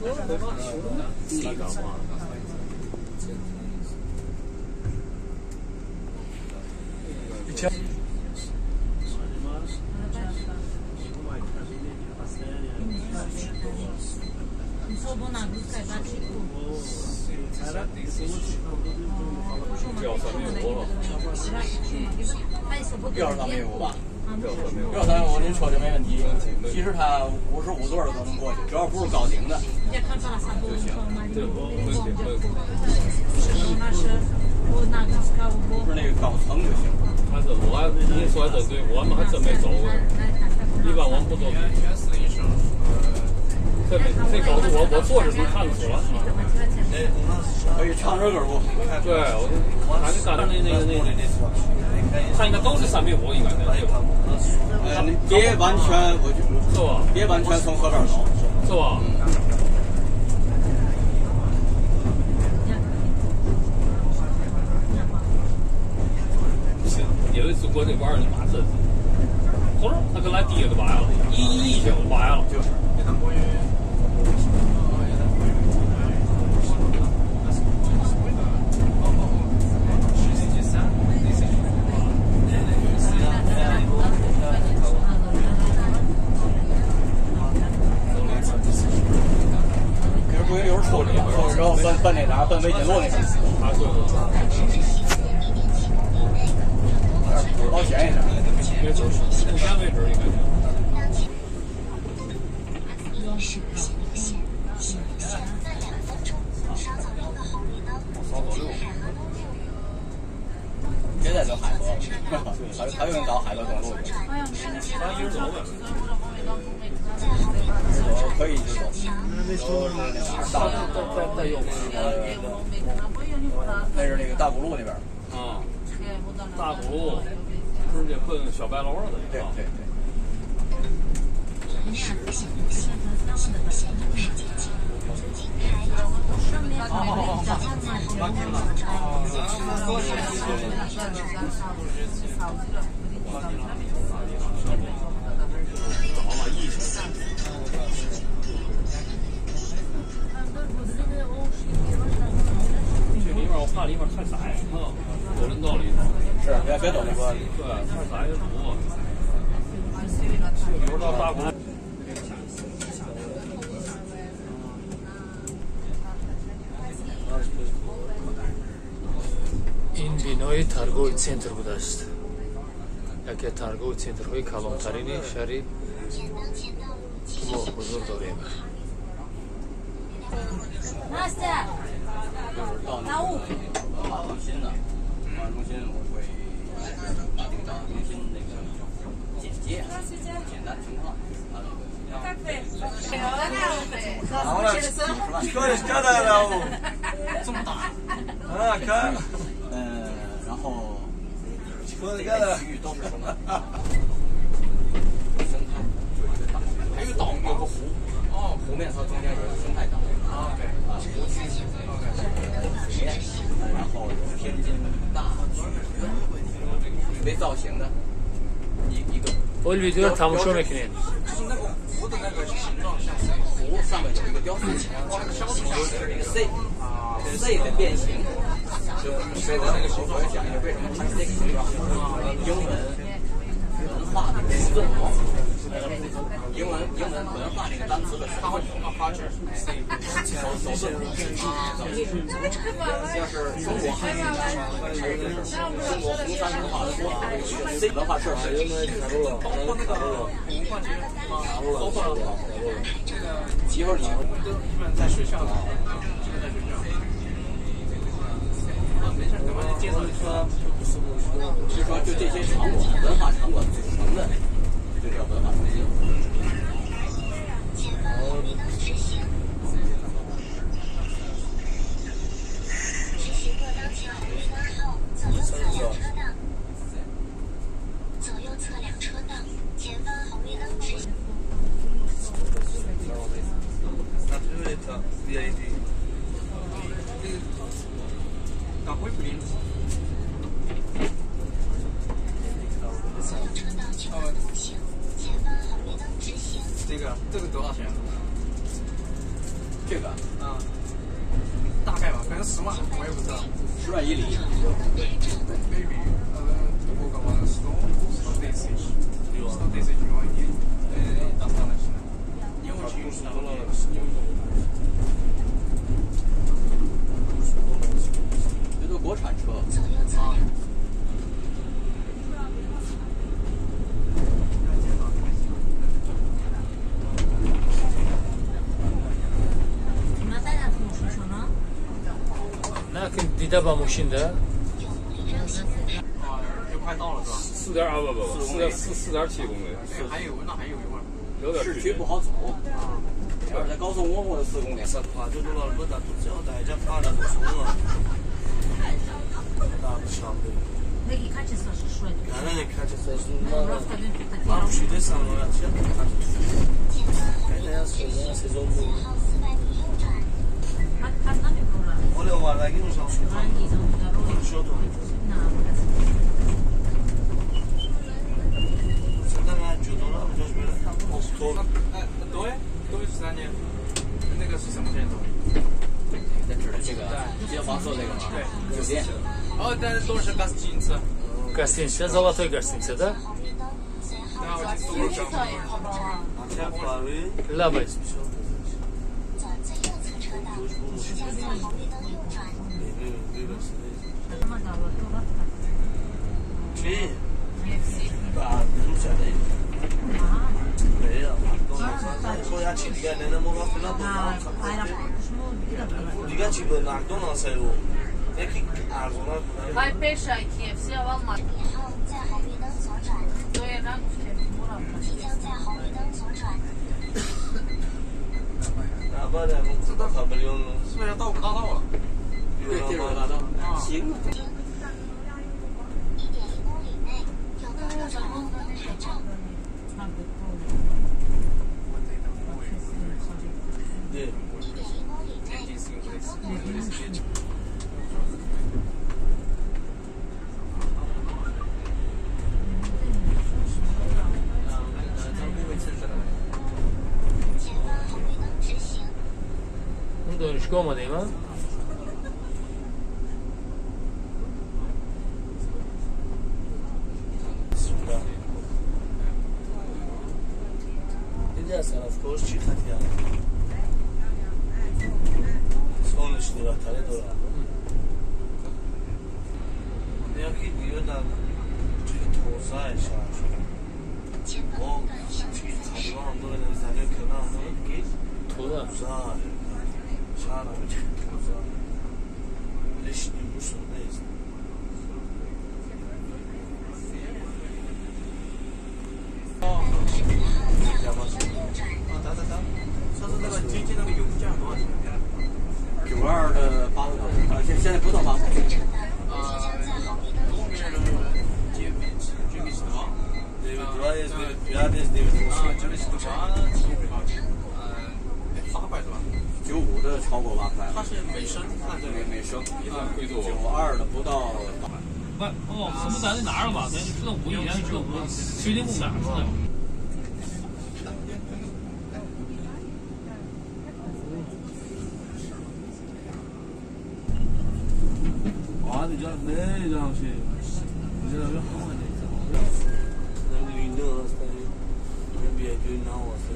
那干嘛？要3.5了。要3.5吧。 要3.5，您车就没问题。其实它55座的都能过去，只要不是高顶的就行。对，不是那个高层就行。反正您说的对，我们还真没走过。一般我们不走。这高度我坐着能看得出来。可以唱这歌不？对，我看你刚才那，它应该都是3.5，应该对吧？别完全，我觉得是吧？别完全从河边走，是吧？有一次过这弯儿，你妈这，后来他跟来低了就歪了，一下就歪了，就是。然后奔那啥，奔维锦路那边。啊，对。保险一点。没错，目前为止应该。现在就海河，还有人搞海河公路去。咱一人走呗。可以就走。再右那是那个大沽路那边。啊，大沽路，直接奔小白楼了。对对对。这里面我怕里面太窄，多人道里头。是，别走那个。对，太窄也堵。比如到大沽。 این بینای ترگوی سنتر بوده است. یکی از ترگوی سنترهای کلانترین شهری که ما حضور داریم. Настя，到物品文化中心呢，文化中心我会把这个中心那个简介、简单情况，这么大，然后这个区域都是什么？生态，还有岛，有个湖，湖面和中间有个生态岛，湖区，水面，然后有天津大为造型的一个。 الویدیو رو تماشا میکنین. 就是那个湖的那个形状像湖上面有一个雕塑，是一个 C 的变形。所以我那个时候我讲一下为什么它是这个形状。英文文化那个字母，英文文化那个单词的首字母。要是中国汉语的，中国红山文化的说有一个 C 文化设施。 包括那个文化节包括媳妇儿，你都基本在学校，基本在学校。没事，等会儿介绍一下。就说就这些场馆，文化场馆组成的，就叫文化中心。左右侧两车道，前方红绿灯直行。左右车道全部通行，前方红绿灯直行。这个多少钱？这个大概吧，反正10万，我也不知道。 10万以里。 maybe 我干嘛110 euro一年，当然是，因为去到了。 这都国产车啊。那跟迪达巴木新的。又快到了是吧4.7公里。还有那还有一会儿。有点市区不好走。要是在高速公路4公里。实话就到了，不但不只要大家怕那个冲啊，那不强的。那你看起来是帅的。那你看起来是那不去的上了，其实看出去。人家说人家是种不。我聊完了，给你上书房，小东。现在呢，就到了，就是多。对，13年，那个是什么建筑？在指的这个比较黄色那个吗？对，酒店。哦，但是都是 гостиница。Гостиница, золотой гостиница, да? Да, очень здорово. Лабай. 走最右侧车道，即将在红绿灯右转。Sì, non c'è lei. Poi a ci dica nella mola fino a dica ci per McDonald's o e che argono. Vai pesce ai KFC 要往马。以后在红绿灯左转。对，那即将在红绿灯左转。那不然我知道他不用。是不是要到5大道了？对，第2大道。行。 1.1公里内有个热场路灯牌照。对。 1.1公里内。前方红绿灯直行。 Doniš komode ima? Интересно, в кош чи хотя. Солнечный ватаре дора. Някакви диодан чи тоза е шаш. О, чи хадиван дора не знае кена дора ки. Тоза. Тоза. Шара тоза. Лишний мусор не есть.上次那个接那个油价多少钱？92的8块，现在不到8块。后面的9,200. $8块是吧？95的超过8块。它是每升，每升。可以做。92的不到。不，哦，什么咱就拿着吧，咱就知道5以前知道5，确定不买是的。 Hadi canım ne yapacağım şey? Güzel bir hava ne? Ne bir window hastayı. Ne bir gün ne olsa.